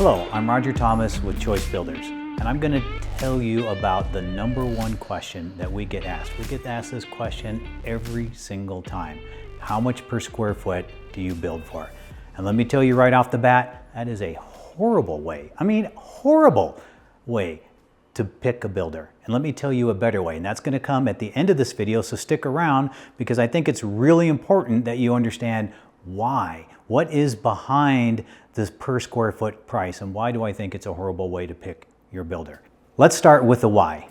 Hello, I'm Roger Thomas with Choice Builders, and I'm going to tell you about the number one question that we get asked. We get asked this question every single time. How much per square foot do you build for? And let me tell you right off the bat, that is a horrible way, horrible way to pick a builder. And let me tell you a better way, and that's going to come at the end of this video, so stick around because I think it's really important that you understand why. What is behind this per square foot price, and why do I think it's a horrible way to pick your builder? Let's start with the why.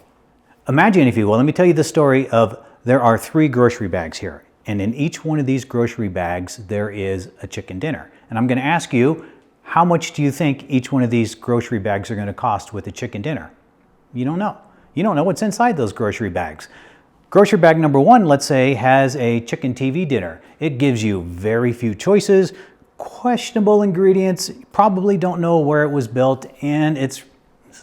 Imagine, if you will, let me tell you the story of there are 3 grocery bags here, and in each one of these grocery bags there is a chicken dinner. And I'm going to ask you, how much do you think each one of these grocery bags are going to cost with a chicken dinner? You don't know. You don't know what's inside those grocery bags. Grocery bag number 1, let's say, has a chicken TV dinner. It gives you very few choices, questionable ingredients, probably don't know where it was built, and it's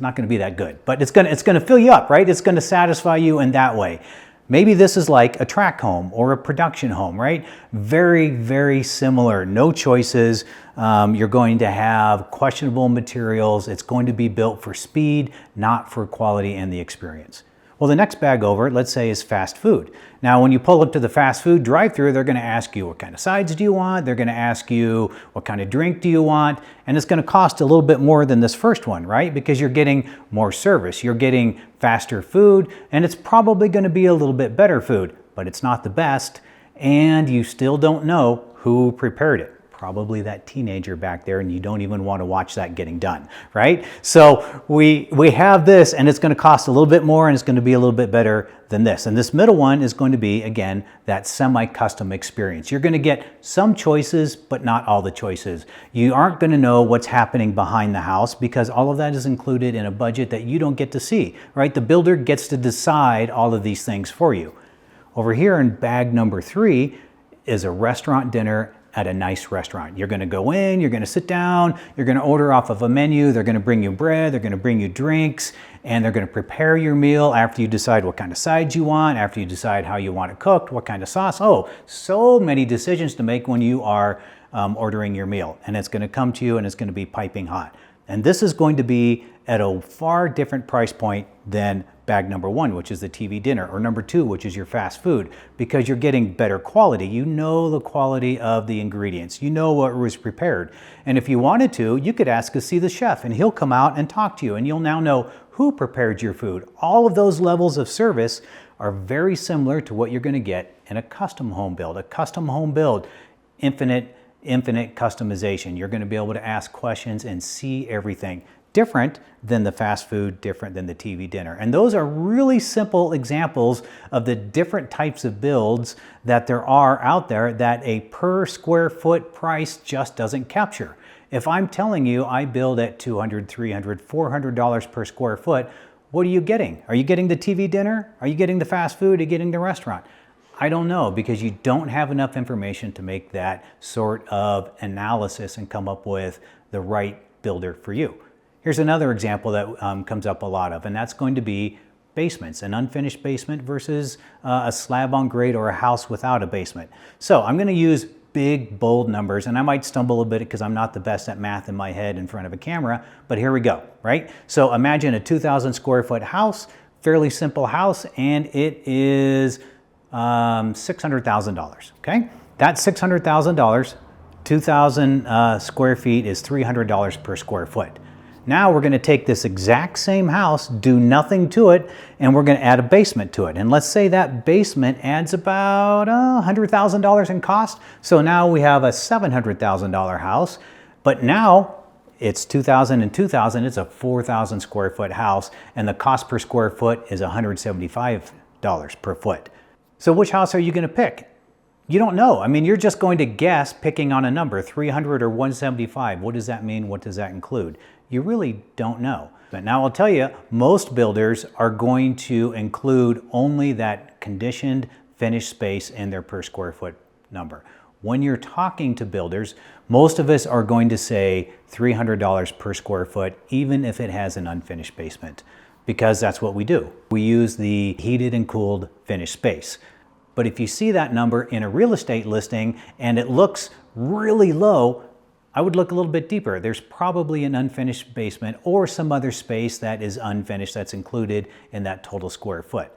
not going to be that good. But it's going to fill you up, right? It's going to satisfy you in that way. Maybe this is like a tract home or a production home, right? Very, very similar. No choices. You're going to have questionable materials. It's going to be built for speed, not for quality and the experience. Well, the next bag over, let's say, is fast food. Now, when you pull up to the fast food drive-thru, they're going to ask you what kind of sides do you want? They're going to ask you what kind of drink do you want? And it's going to cost a little bit more than this first one, right? Because you're getting more service, you're getting faster food, and it's probably going to be a little bit better food, but it's not the best, and you still don't know who prepared it. Probably that teenager back there, and you don't even want to watch that getting done, right? So we have this, and it's going to cost a little bit more, and it's going to be a little bit better than this. And this middle one is going to be, again, that semi-custom experience. You're going to get some choices, but not all the choices. You aren't going to know what's happening behind the house because all of that is included in a budget that you don't get to see, right? The builder gets to decide all of these things for you. Over here in bag number 3 is a restaurant dinner at a nice restaurant. You're going to go in, you're going to sit down, you're going to order off of a menu, they're going to bring you bread, they're going to bring you drinks, and they're going to prepare your meal after you decide what kind of sides you want, after you decide how you want it cooked, what kind of sauce. Oh, so many decisions to make when you are ordering your meal, and it's going to come to you and it's going to be piping hot. And this is going to be at a far different price point than bag number 1, which is the TV dinner, or number 2, which is your fast food, because you're getting better quality. You know the quality of the ingredients. You know what was prepared. And if you wanted to, you could ask to see the chef, and he'll come out and talk to you, and you'll now know who prepared your food. All of those levels of service are very similar to what you're going to get in a custom home build. A custom home build, infinite customization. You're going to be able to ask questions and see everything. Different than the fast food, different than the TV dinner. And those are really simple examples of the different types of builds that there are out there that a per square foot price just doesn't capture. If I'm telling you I build at $200, $300, $400 per square foot, what are you getting? Are you getting the TV dinner? Are you getting the fast food? Are you getting the restaurant? I don't know, because you don't have enough information to make that sort of analysis and come up with the right builder for you. Here's another example that comes up a lot of, and that's going to be basements, an unfinished basement versus a slab on grade or a house without a basement. So I'm going to use big, bold numbers, and I might stumble a bit because I'm not the best at math in my head in front of a camera, but here we go, right? So imagine a 2,000 square foot house, fairly simple house, and it is $600,000, okay? That's $600,000, 2,000 square feet is $300 per square foot. Now we're going to take this exact same house, do nothing to it, and we're going to add a basement to it. And let's say that basement adds about $100,000 in cost. So now we have a $700,000 house, but now it's 2,000 and 2,000. It's a 4,000 square foot house, and the cost per square foot is $175 per foot. So which house are you going to pick? You don't know. I mean, you're just going to guess picking on a number, 300 or 175. What does that mean? What does that include? You really don't know. But now I'll tell you, most builders are going to include only that conditioned finished space in their per square foot number. When you're talking to builders, most of us are going to say $300 per square foot, even if it has an unfinished basement, because that's what we do. We use the heated and cooled finished space. But if you see that number in a real estate listing and it looks really low, I would look a little bit deeper. There's probably an unfinished basement or some other space that is unfinished that's included in that total square foot.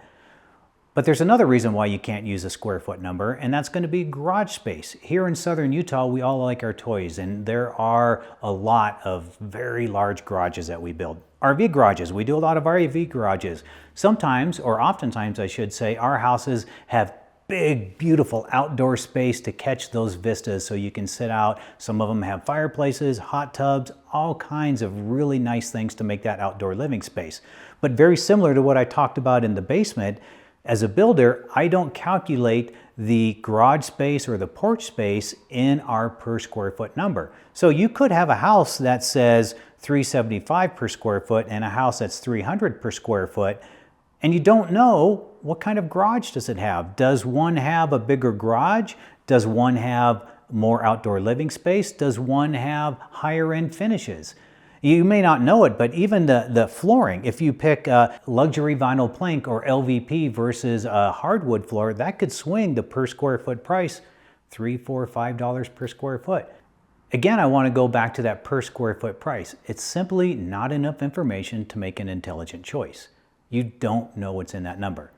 But there's another reason why you can't use a square foot number, and that's going to be garage space. Here in southern Utah, we all like our toys, and there are a lot of very large garages that we build. RV garages, we do a lot of RV garages. Sometimes, or oftentimes I should say, our houses have big, beautiful outdoor space to catch those vistas so you can sit out. Some of them have fireplaces, hot tubs, all kinds of really nice things to make that outdoor living space. But very similar to what I talked about in the basement, as a builder, I don't calculate the garage space or the porch space in our per square foot number. So you could have a house that says $375 per square foot and a house that's $300 per square foot, and you don't know what kind of garage does it have. Does one have a bigger garage? Does one have more outdoor living space? Does one have higher end finishes? You may not know it, but even the flooring, if you pick a luxury vinyl plank or LVP versus a hardwood floor, that could swing the per square foot price $3, $4, $5 per square foot. Again, I want to go back to that per square foot price. It's simply not enough information to make an intelligent choice. You don't know what's in that number.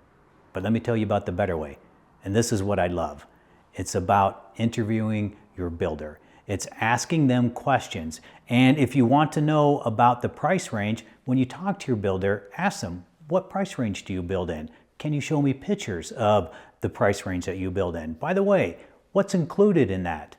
But let me tell you about the better way. And this is what I love. It's about interviewing your builder. It's asking them questions. And if you want to know about the price range, when you talk to your builder, ask them, what price range do you build in? Can you show me pictures of the price range that you build in? By the way, what's included in that?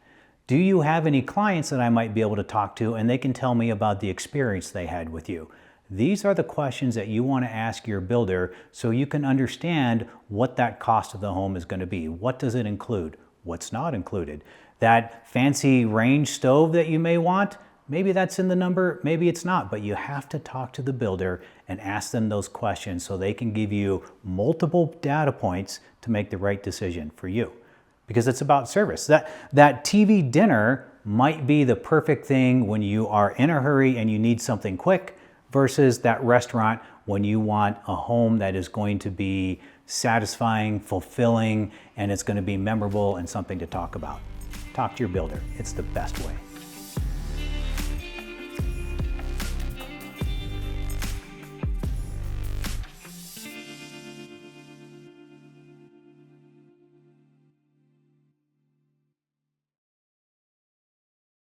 Do you have any clients that I might be able to talk to and they can tell me about the experience they had with you? These are the questions that you want to ask your builder so you can understand what that cost of the home is going to be. What does it include? What's not included? That fancy range stove that you may want, maybe that's in the number, maybe it's not, but you have to talk to the builder and ask them those questions so they can give you multiple data points to make the right decision for you. Because it's about service. That TV dinner might be the perfect thing when you are in a hurry and you need something quick versus that restaurant when you want a home that is going to be satisfying, fulfilling, and it's going to be memorable and something to talk about. Talk to your builder. It's the best way.